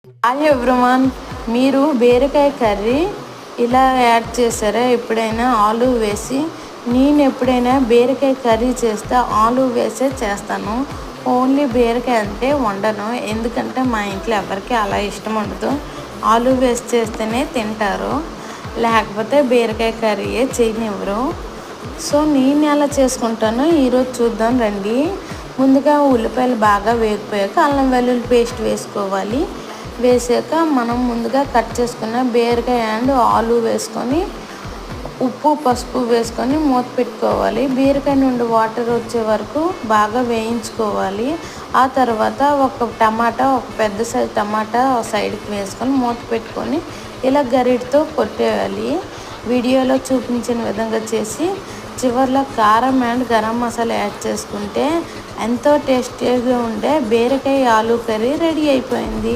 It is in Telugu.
హాయ్ ఎవ్రీవన్, మీరు బీరకాయ కర్రీ ఇలా యాడ్ చేశారా ఎప్పుడైనా? ఆలు వేసి. నేను ఎప్పుడైనా బీరకాయ కర్రీ చేస్తే ఆలు వేసే చేస్తాను. ఓన్లీ బీరకాయ అంటే వండను, ఎందుకంటే మా ఇంట్లో ఎవరికి అలా ఇష్టం ఉండదు. ఆలు వేసి చేస్తేనే తింటారు, లేకపోతే బీరకాయ కర్రీయే చేయనివ్వరు. సో నేను ఎలా చేసుకుంటానో ఈరోజు చూద్దాం రండి. ముందుగా ఉల్లిపాయలు బాగా వేగిపోయాక అల్లం వెల్లుల్లి పేస్ట్ వేసుకోవాలి. వేసాక మనం ముందుగా కట్ చేసుకున్న బీరకాయ అండ్ ఆలు వేసుకొని ఉప్పు పసుపు వేసుకొని మూత పెట్టుకోవాలి. బీరకాయ నుండి వాటర్ వచ్చే వరకు బాగా వేయించుకోవాలి. ఆ తర్వాత ఒక పెద్ద సైజు టమాటా సైడ్కి వేసుకొని మూత పెట్టుకొని ఇలా గరిటతో కొట్టేయాలి. వీడియోలో చూపించిన విధంగా చేసి చివరిలో కారం అండ్ గరం మసాలా యాడ్ చేసుకుంటే ఎంతో టేస్టీగా ఉండే బీరకాయ ఆలు కర్రీ రెడీ అయిపోయింది.